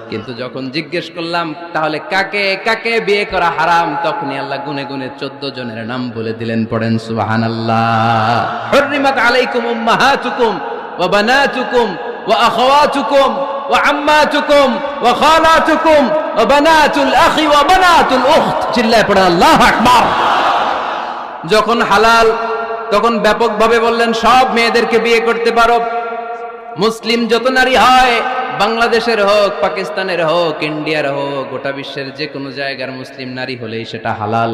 কিন্তু যখন জিজ্ঞেস করলাম তাহলে কাকে কাকে বিয়ে করা হারাম, তখনই আল্লাহ গুনে গুনে 14 জনের নাম বলে দিলেন। পড়েন সুবহানাল্লাহ। হুররিমাত আলাইকুম উম্মাহাতুকুম ওয়া বানাতুকুম ওয়া আখাওয়াতুকুম ওয়া আম্মাতুকুম ওয়া খালাতুকুম ওয়া বানাতুল আখি ওয়া বানাতুল উখত। চিল্লায় পড়েন আল্লাহু আকবার। যখন হালাল তখন ব্যাপকভাবে বললেন সব মেয়েদেরকে বিয়ে করতে পারো। মুসলিম যত নারী হয়, বাংলাদেশের হোক, পাকিস্তানের হোক, ইন্ডিয়ার হোক, গোটা বিশ্বের যে কোনো জায়গার মুসলিম নারী হলেই সেটা হালাল।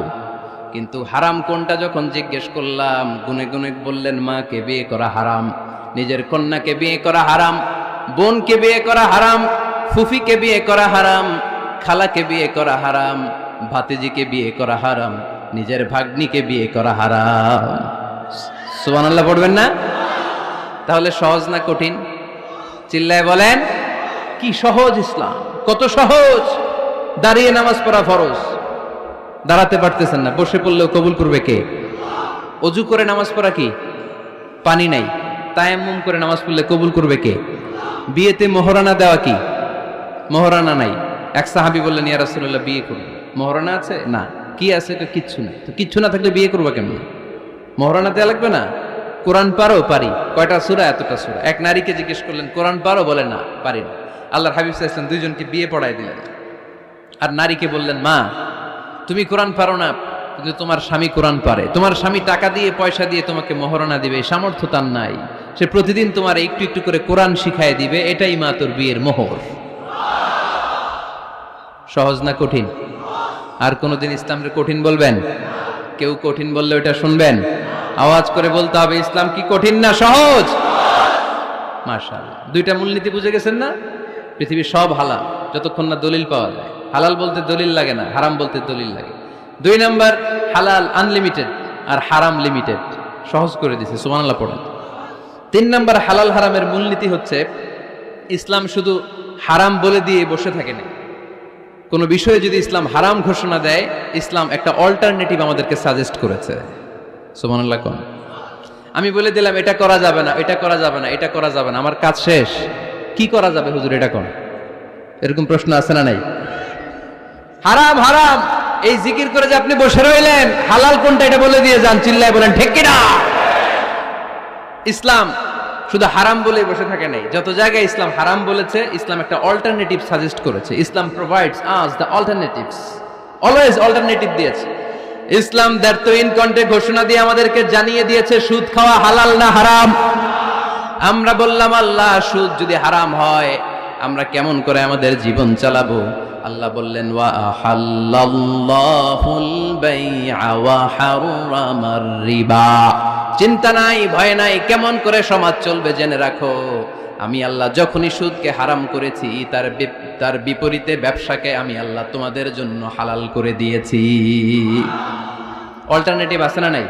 কিন্তু হারাম কোনটা যখন জিজ্ঞেস করলাম, গুনে গুনে বললেন মাকে বিয়ে করা হারাম, নিজের কন্যাকে বিয়ে করা হারাম, বোনকে বিয়ে করা হারাম, ফুফিকে বিয়ে করা হারাম, খালাকে বিয়ে করা হারাম, ভাতিজিকে বিয়ে করা হারাম, নিজের ভাগ্নিকে বিয়ে করা হারাম। সুবহানাল্লাহ পড়বেন না? তাহলে সহজ না কঠিন? চিল্লায় বলেন, কি সহজ ইসলাম, কত সহজ। দাঁড়িয়ে নামাজ পড়া ফরজ, দাঁড়াতে পারতেছেন না, বসে পড়লেও কবুল করবে কে? অজু করে নামাজ পড়া কি? পানি নাই, তায়াম্মুম করে নামাজ পড়লে কবুল করবে কে? বিয়েতে মোহরানা দেওয়া কি? মোহরানা নাই। এক সাহাবী বললেন, ইয়া রাসূলুল্লাহ বিয়ে করব, মোহরানা আছে? না। কি আছে? তো কিচ্ছু না। তো কিচ্ছু না থাকলে বিয়ে করবা কেমন? মোহরানা দেওয়া লাগবে না? কোরআন পারো? পারি। কয়টা সূরা? এতটা সূরা। এক নারীকে জিজ্ঞেস করলেন কোরআন পারো? বলে না, পারি না। আল্লাহর হাবিব সাল্লাল্লাহু আলাইহি ওয়াসাল্লাম দুইজনকে বিয়ে পড়ায় দিলেন। আর নারীকে বললেন, মা তুমি কোরআন পারো না, কিন্তু তোমার স্বামী কোরআন পারে, তোমার স্বামী টাকা দিয়ে পয়সা দিয়ে তোমাকে মোহরানা দিবে, সামর্থ্য তার নাই, সে প্রতিদিন তোমার একটু একটু করে কোরআন শিখায় দিবে, এটাই মা তোর বিয়ের মোহর। সহজ না কঠিন? আর কোনোদিন ইসলামকে কঠিন বলবেন? কেউ কঠিন বললে ওটা শুনবেন? আওয়াজ করে বলতে হবে, ইসলাম কি কঠিন না সহজ? মাশাআল্লাহ। দুইটা মূলনীতি বুঝে গেছেন না? পৃথিবীর সব হালাল যতক্ষণ না দলিল পাওয়া যায়। হালাল বলতে দলিল লাগে না, হারাম বলতে দলিল লাগে। 2 নাম্বার, হালাল আনলিমিটেড আর হারাম লিমিটেড, সহজ করে দিয়েছে। সুবহানাল্লাহ পড়েন। 3 নাম্বার, হালাল হারামের মূলনীতি হচ্ছে ইসলাম শুধু হারাম বলে দিয়ে বসে থাকে না। কোনো বিষয়ে যদি ইসলাম হারাম ঘোষণা দেয়, ইসলাম একটা অল্টারনেটিভ আমাদেরকে সাজেস্ট করেছে। সুবহানাল্লাহ কোন? আমি বলে দিলাম এটা করা যাবে না, এটা করা যাবে না, এটা করা যাবে না, আমার কাজ শেষ, কি করা যাবে হুজুর এটা কোন? এরকম প্রশ্ন আছে না নাই? হারাম হারাম এই জিকির করে যে আপনি বসে রইলেন, হালাল কোনটা এটা বলে দিয়ে যান। চিল্লায় বলেন ঠিক কি না? ইসলাম শুধু হারাম বলেই বসে থাকে নাই। যত জায়গায় ইসলাম হারাম বলেছে, ইসলাম একটা অল্টারনেটিভ সাজেস্ট করেছে। Islam provides us the alternatives, always alternative দিয়েছে। ইসলাম দ্যাট ইন কন্টে ঘোষণা দিয়ে আমাদেরকে জানিয়ে দিয়েছে সুদ খাওয়া হালাল না হারাম। আমরা বললাম আল্লাহ সুদ যদি হারাম হয় আমরা কেমন করে আমাদের জীবন চালাবো? আল্লাহ বললেন ওয়া আহাল্লাল্লাহুল বাই'a ওয়া হারামার রিবা। চিন্তা নাই, ভয় নাই, কেমন করে সমাজ চলবে জেনে রাখো। আমি আল্লাহ যখনই সুদকে হারাম করেছি, তার বিপরীতে ব্যবসাকে আমি আল্লাহ তোমাদের জন্য হালাল করে দিয়েছি। অল্টারনেটিভ আছে না নাই?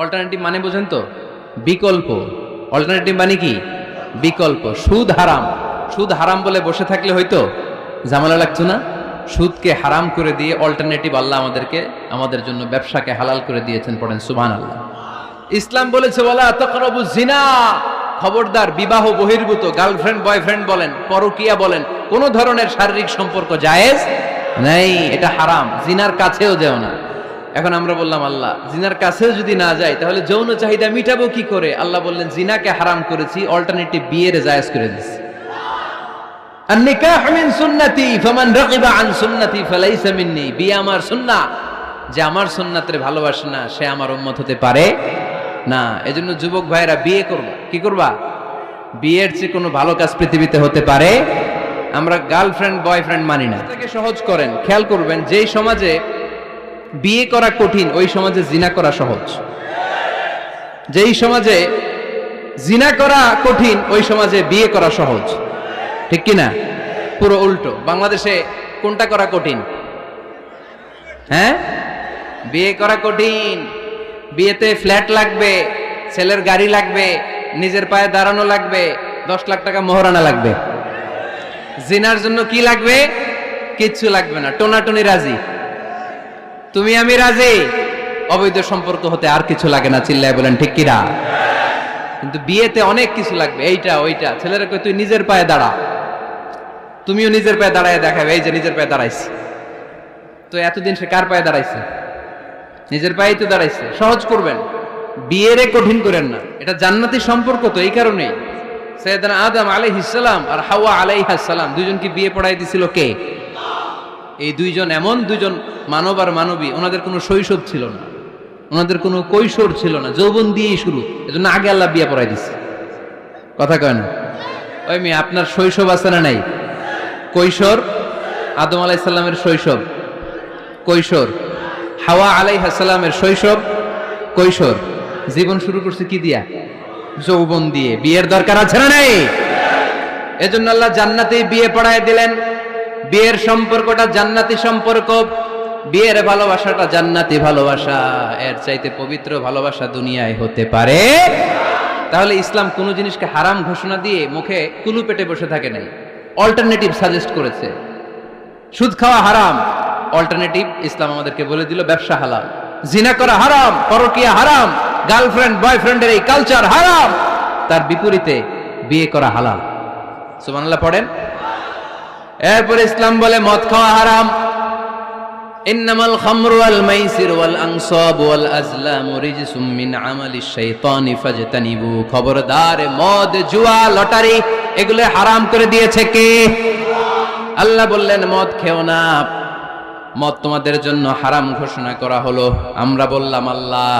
অল্টারনেটিভ মানে বোঝেন তো? বিকল্প। অল্টারনেটিভ মানে কি? বিকল্প। সুদ হারাম, সুদ হারাম বলে বসে থাকলে হয়তো ঝামেলা লাগতো না। সুদকে হারাম করে দিয়ে অল্টারনেটিভ আল্লাহ আমাদের জন্য ব্যবসাকে হালাল করে দিয়েছেন। পড়েন সুবহানাল্লাহ। ইসলাম বলেছে ওয়ালা তাকরাবুজ জিনা, খবরদার বিবাহ বহির্ভূত গার্লফ্রেন্ড বয়ফ্রেন্ড বলেন, পরকীয়া বলেন, কোন ধরনের শারীরিক সম্পর্ক জায়েজ নাই, এটা হারাম। জিনার কাছেও যেও না। এখন আমরা বললাম আল্লাহ জিনার কাছেও যদি না যাই তাহলে যৌন চাহিদা মিটাবো কি করে? আল্লাহ বললেন জিনাকে হারাম করেছি, অল্টারনেটিভ বিয়ের জায়েজ করে দিয়েছি। আন-নিকাহু মিন সুন্নতি ফামান রাগিবা আন সুন্নতি ফালাইসা মিন্নি। বিয়ে আমার সুন্নাহ, যে আমার সুন্নাতের ভালোবাসে না সে আমার উম্মত হতে পারে না। এজন্য যুবক ভাইরা বিয়ে করবা, কি করবা? বিয়ের চেয়ে কোনো ভালো কাজ পৃথিবীতে হতে পারে? আমরা গার্লফ্রেন্ড বয়ফ্রেন্ড মানি না। এটাকে সহজ করেন। খেয়াল করবেন, যেই সমাজে বিয়ে করা কঠিন ওই সমাজে জিনা করা সহজ। যেই সমাজে জিনা করা কঠিন ওই সমাজে বিয়ে করা সহজ। ঠিক কি না? পুরো উল্টো। বাংলাদেশে কোনটা করা কঠিন? হ্যাঁ, বিয়ে করা কঠিন। বিয়েতে ফ্ল্যাট লাগবে, ছেলের গাড়ি লাগবে, নিজের পায়ে দাঁড়ানো লাগবে, 10 লাখ টাকা মোহরানা লাগবে। জিনার জন্য কি লাগবে? কিচ্ছু লাগবে না, টোনাটুনি রাজি, তুমি আমি রাজি। অবৈধ সম্পর্ক হতে আর কিছু লাগে না। চিল্লায় বলেন ঠিক কিনা? কিন্তু বিয়েতে অনেক কিছু লাগবে, এইটা ওইটা। ছেলেরা কই তুই নিজের পায়ে দাঁড়া, তুমিও নিজের পায়ে দাঁড়ায় দেখাবে, এই যে নিজের পায়ে দাঁড়াইছে। তো এতদিন সে কার পায়ে দাঁড়াইছে? নিজের পায়েই তো দাঁড়াইছে। সহজ করবেন, বিয়েরে কঠিন করেন না। এটা জান্নাতি সম্পর্ক, তো এই কারণেই সাইয়েদনা আদম আলাইহিস সালাম আর হাওয়া আলাইহাস সালাম দুইজনকে বিয়ে পড়াই দিছিল কে? এই দুইজন এমন দুইজন মানব আর মানবী, ওনাদের কোনো শৈশব ছিল না, ওনাদের কোনো কৈশোর ছিল না, যৌবন দিয়েই শুরু। এজন্য আগে আল্লাহ বিয়ে পড়াই দিছে। কথা কয় না? ওই মেয়ে, আপনার শৈশব আছে না নাই? কৈশোর আদম আলাইহিস সালামের শৈশব, কৈশোর হাওয়া আলাইহিস সালামের শৈশব, কৈশোর। জীবন শুরু করছে কি দিয়া? যৌবন দিয়ে। বিয়ের দরকার আছে না নাই? এজন্য আল্লাহ জান্নাতেই বিয়ে পড়ায় দিলেন। বিয়ের সম্পর্কটা জান্নাতি সম্পর্ক, বিয়ের ভালোবাসাটা জান্নাতি ভালোবাসা। এর চাইতে পবিত্র ভালোবাসা দুনিয়ায় হতে পারে? তাহলে ইসলাম কোন জিনিসকে হারাম ঘোষণা দিয়ে মুখে কুলু পেটে বসে থাকে নাই, অল্টারনেটিভ সাজেস্ট করেছে। সুদ খাওয়া হারাম, অল্টারনেটিভ ইসলাম আমাদেরকে বলে দিল ব্যবসা হালাল। জিনা করা হারাম, পরকিয়া হারাম, গার্লফ্রেন্ড বয়ফ্রেন্ডের এই কালচার হারাম, তার বিপরীতে বিয়ে করা হালাল। সুবহানাল্লাহ পড়েন। এরপর ইসলাম বলে মদ খাওয়া হারাম। ইন্নামাল খামরু ওয়াল মাইসির ওয়াল আনসাব ওয়াল আজলামু রিজসুম মিন আমালিশ শাইতানি ফাজতানিবু। খবরদার, মদ, জুয়া, লটারি এগুলো হারাম করে দিয়েছে কে? আল্লাহ বললেন মদ খেও না, মদ তোমাদের জন্য হারাম ঘোষণা করা হলো। আমরা বললাম আল্লাহ,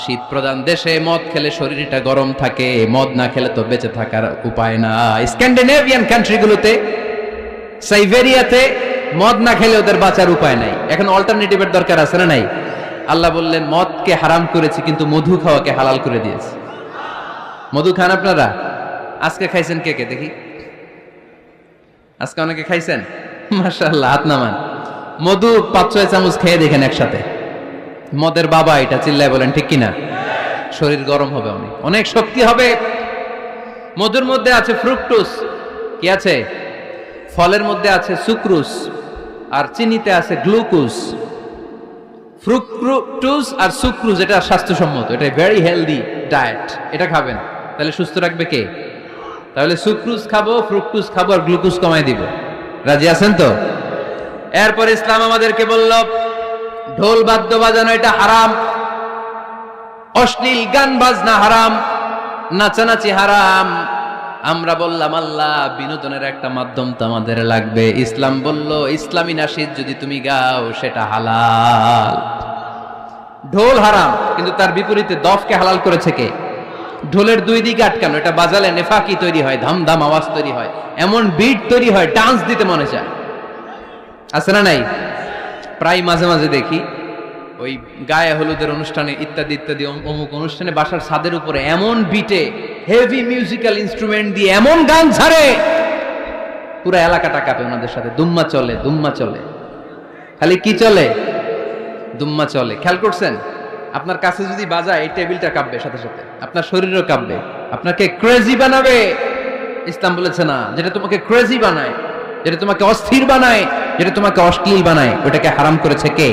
শীত প্রধান দেশে মদ খেলে শরীরটা গরম থাকে, মদ না খেলে তো বেঁচে থাকার উপায় না। স্ক্যান্ডিনেভিয়ান কান্ট্রিগুলোতে, সাইবেরিয়াতে মদ না খেলে ওদের বাঁচার উপায় নাই। এখন অল্টারনেটিভের দরকার আছে না নাই? আল্লাহ বললেন মদকে হারাম করেছি, কিন্তু মধু খাওয়াকে হালাল করে দিয়েছি। মধু খান আপনারা? আজকে খাইছেন কে কে দেখি? আজকে অনেকে খাইছেন? মাশাআল্লাহ, হাত নামান। মধু 5-6 চামচ খেয়ে দেখেন একসাথে। মদের বাবা এটা, চিল্লায় বলেন ঠিক কিনা? শরীর গরম হবে, অনেক অনেক শক্তি হবে। মধুর মধ্যে আছে ফ্রুকটোজ, কি আছে? ফলের মধ্যে আছে সুক্রোজ, আর চিনিতে আছে গ্লুকোজ। ফ্রুকটোজ আর সুক্রোজ এটা স্বাস্থ্যসম্মত, এটা ভেরি হেলদি ডায়েট। এটা খাবেন, তাহলে সুস্থ রাখবে কে? তাহলে সুক্রোজ খাবো, ফ্রুকটোজ খাবো, আর গ্লুকোজ কমাই দিব। রাজি আছেন তো? এরপর ইসলাম আমাদেরকে বলল ঢোল বাদ্য বাজানো এটা হারাম, অশ্লীল গান বাজনা হারাম, নাচানাচি হারাম। আমরা বললাম আল্লাহ, বিনোদনের একটা মাধ্যম তো আমাদের লাগবে। ইসলাম বলল ইসলামী নাশিদ যদি তুমি গাও সেটা হালাল। ঢোল হারাম, কিন্তু তার বিপরীতে দফকে হালাল করেছে কে? ঢোলের দুই দিকে আটকানো, এটা বাজালে নেফাকি তৈরি হয়, ধামধাম আওয়াজ তৈরি হয়, এমন বিট তৈরি হয়, ডান্স দিতে মনে চায়। আছে না নাই? প্রায় মাঝে মাঝে দেখি ওই গায়ে হলুদের অনুষ্ঠানে ইত্যাদি ইত্যাদি অমুক অনুষ্ঠানে বাসার ছাদের উপরে এমন বিটে হেভি মিউজিক্যাল ইনস্ট্রুমেন্ট দিয়ে এমন গান ছাড়ে, পুরো এলাকাটা কাঁপে ওনাদের সাথে। দুম্মা চলে, দুম্মা চলে, খালি কি চলে? দুম্মা চলে। খেয়াল করছেন? আপনার কাছে যদি বাজায় এই টেবিলটা কাঁপবে, সাথে সাথে আপনার শরীরও কাঁপবে, আপনাকে ক্রেজি বানাবে। ইসলাম বলেছে না, যেটা তোমাকে ক্রেজি বানায়, যেটা তোমাকে অস্থির বানায়, যেটা তোমাকে অশ্লীল বানায়, ওটাকে হারাম করেছে কে?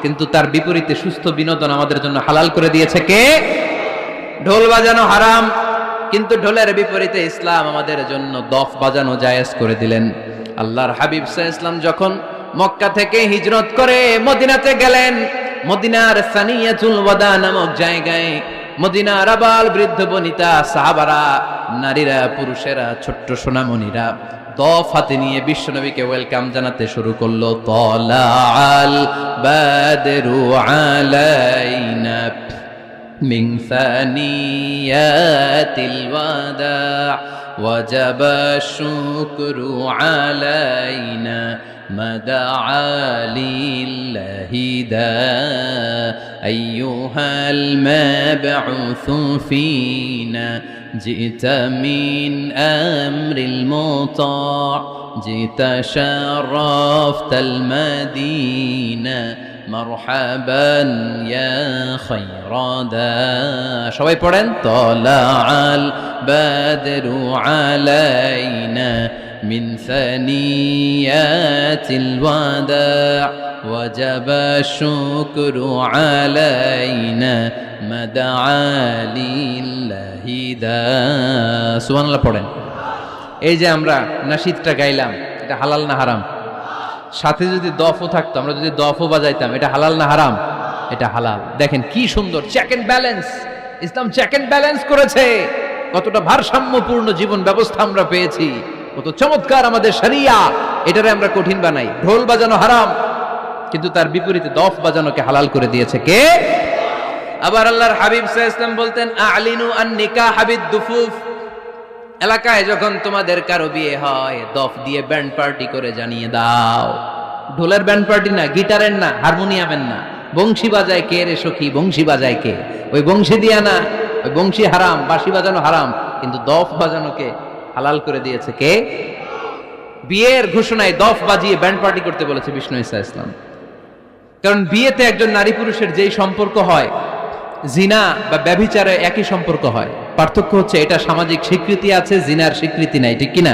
কিন্তু তার বিপরীতে সুস্থ বিনোদন আমাদের জন্য হালাল করে দিয়েছে কে? ঢোল বাজানো হারাম, কিন্তু ঢোলের বিপরীতে ইসলাম আমাদের জন্য দফ বাজানো জায়েজ করে দিলেন। আল্লাহর হাবিব সাল্লাল্লাহু আলাইহি ওয়াসাল্লাম যখন মক্কা থেকে হিজরত করে মদিনাতে গেলেন, মদিনার সানিয়াতুল ওয়াদা নামক জায়গায় মদিনার আবাল বৃদ্ধ বনিতা, সাহাবারা, নারীরা, পুরুষেরা, ছোট্ট সোনামণিরা দফ হাতে নিয়ে বিশ্বনবীকে ওয়েলকাম জানাতে শুরু করলো। তালাআল বাদরু আলাইনা মিন সানিয়াতিল ওয়াদা ওয়াজাবা শুকরু আলাইনা মাদআ লিল্লাহি দা আইয়ুহাল মাবউসু ফিনা جئت من أمر المطاع جئت شرفت المدينة مرحبا يا خير دا সবাই পড়েন طلع البدر علينا من ثنيات الوداع وجب الشكر علينا مدعا لله دا সুবহানাল্লাহ পড়েন। এই যে আমরা নাশিদটা গাইলাম, এটা হালাল না হারাম? সাথে যদি দফও থাকতো, আমরা যদি দফও বাজাইতাম, এটা হালাল না হারাম? এটা হালাল। দেখেন কি সুন্দর চেক এন্ড ব্যালেন্স, ইসলাম চেক এন্ড ব্যালেন্স করেছে। কতটা ভারসাম্যপূর্ণ জীবন ব্যবস্থা আমরা পেয়েছি, কত চমৎকার আমাদের শরিয়া। এটারে আমরা কঠিন বানাই। ঢোল বাজানো হারাম, কিন্তু তার বিপরীতে দফ বাজানোকে হালাল করে দিয়েছে কে? আবার আল্লাহর হাবিব সাল্লাল্লাহু আলাইহি ওয়াসাল্লাম বলতেন, আ'লিনু আন নিকাহ বিদ-দুফুফ। এলাকায় যখন তোমাদের কারো বিয়ে হয়, দফ দিয়ে ব্যান্ড পার্টি করে জানিয়ে দাও। ঢোলের ব্যান্ড পার্টি না, গিটারের না, হারমোনিয়ামের না। বংশী বাজায় কে রে সখী, বংশী বাজায় কে? ওই বংশী দিয়া না, ওই বংশী হারাম, বাঁশি বাজানো হারাম, কিন্তু দফ বাজানোকে হালাল করে দিয়েছে কে? বিয়ের ঘোষণায় দফ বাজিয়ে ব্যান্ড পার্টি করতে বলেছে বিষ্ণু ঈসা ইসলাম। কারণ বিয়েতে একজন নারী পুরুষের যেই সম্পর্ক হয়, জিনা বা ব্যভিচারে একই সম্পর্ক হয়। পার্থক্য হচ্ছে এটা সামাজিক স্বীকৃতি আছে, জিনার স্বীকৃতি নাই, ঠিক কিনা?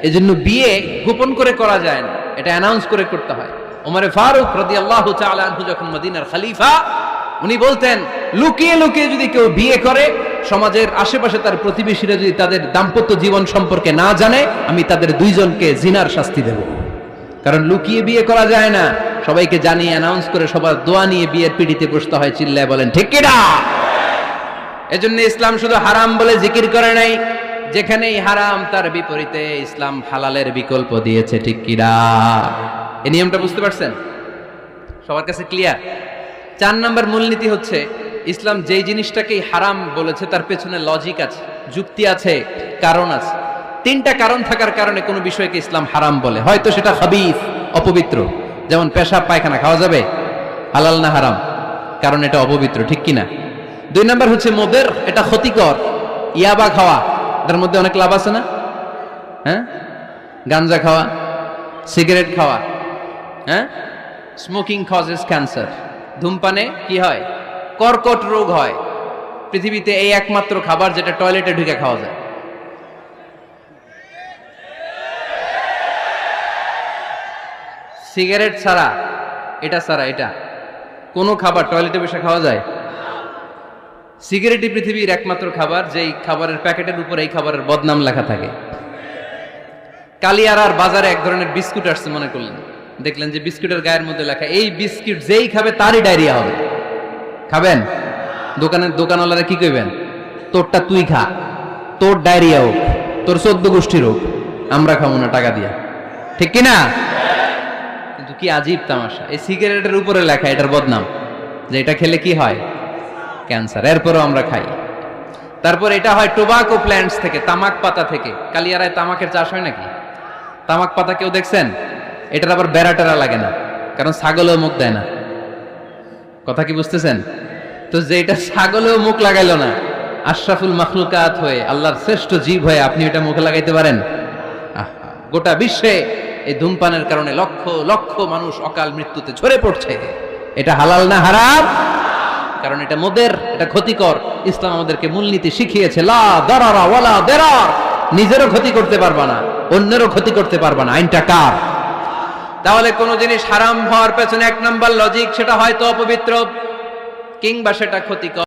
এজন্য বিয়ে গোপন করে করা যায় না, এটা অ্যানাউন্স করে করতে হয়। ওমরে ফারুক রাদিয়াল্লাহু তাআলা আনহু যখন মদিনার খলিফা, উনি বলতেন, লুকিয়ে লুকিয়ে যদি কেউ বিয়ে করে, সমাজের আশেপাশে তার প্রতিবেশীরা যদি তাদের দাম্পত্য জীবন সম্পর্কে না জানে, আমি তাদের দুইজনকে জিনার শাস্তি দেব। কারণ লুকিয়ে বিয়ে করা যায় না, সবাইকে জানিয়ে অ্যানাউন্স করে সবার দোয়া নিয়ে বিয়ের পিড়িতে বসতে হয়। চিল্লায় বলেন ঠিক কিনা? এজন্য ইসলাম শুধু হারাম বলে জিকির করে নাই, যেখানেই হারাম তার বিপরীতে ইসলাম হালালের বিকল্প দিয়েছে, ঠিক কিনা? এই নিয়মটা বুঝতে পারছেন? সবার কাছে ক্লিয়ার? 4 নম্বর মূলনীতি হচ্ছে, ইসলাম যেই জিনিসটাকেই হারাম বলেছে তার পেছনে লজিক আছে, যুক্তি আছে, কারণ আছে। 3টা কারণ থাকার কারণে কোনো বিষয়কে ইসলাম হারাম বলে। হয়তো সেটা খাবিস, অপবিত্র, যেমন পেশাব পায়খানা খাওয়া যাবে, হালাল না হারাম? কারণ এটা অপবিত্র, ঠিক কিনা? 2 নম্বর হচ্ছে মুদির, এটা ক্ষতিকর। ইয়াবা খাওয়া, এটার মধ্যে অনেক লাভ আছে না? হ্যাঁ, গাঞ্জা খাওয়া, সিগারেট খাওয়া, হ্যাঁ, স্মোকিং কজেস ক্যান্সার। ধূমপানে কি হয়? কর্কট রোগ হয়। পৃথিবীতে এই একমাত্র খাবার যেটা টয়লেটে ঢুকে খাওয়া যায়। সিগারেট ছাড়া, এটা ছাড়া, এটা কোনো খাবার টয়লেটে বসে খাওয়া যায়? সিগারেটই পৃথিবীর একমাত্র খাবার যেই খাবারের প্যাকেটের উপর এই খাবারের বদনাম লেখা থাকে। কালিয়ারার বাজারে এক ধরনের বিস্কুট আসছে, মনে করলেন, দেখলেন যে বিস্কুটের গায়ের মধ্যে লেখা, এই বিস্কুট যেই খাবে তারই ডায়রিয়া হবে। খাবেন? দোকানওয়ালারা কি কইবেন? তোরটা তুই খা, তোর ডায়রিয়া হোক, তোর 14 গোষ্ঠীর হোক, আমরা খাবো না টাকা দিয়া, ঠিক কিনা? কিন্তু কি আজীব তামাশা, এই সিগারেটের উপরে লেখা এটার বদনাম, যে এটা খেলে কি হয়? ক্যান্সার। এরপরও আমরা খাই। তারপর এটা হয় টোবাকো প্ল্যান্টস থেকে, তামাক পাতা থেকে। কালিয়ারায় তামাকের চাষ হয় নাকি? তামাক পাতা কেউ দেখছেন? এটার আবার বেড়া টেরা লাগে না, কারণ ছাগলেও মুখ দেয় না। কথা কি বুঝতেছেন? তো যে এটা ছাগলেও মুখ লাগাইলো না, আশরাফুল মাখলুকাত হয়ে, আল্লাহর শ্রেষ্ঠ জীব হয়ে আপনি এটা মুখে লাগাইতে পারেন? গোটা বিশ্বে এই ধূমপানের কারণে লক্ষ লক্ষ মানুষ অকাল মৃত্যুতে ঝরে পড়ছে। এটা হালাল না হারাম? কারণ এটা মুদির, এটা ক্ষতিকর। ইসলাম আমাদেরকে মূলনীতি শিখিয়েছে, লা দারারা ওয়ালা দিরার। নিজেরও ক্ষতি করতে পারবা না, অন্যেরও ক্ষতি করতে পারবা না। আইনটা কার? তাহলে কোন জিনিস হারাম হওয়ার পেছনে 1 নাম্বার লজিক, সেটা হয়তো অপবিত্র কিংবা সেটা ক্ষতিকর।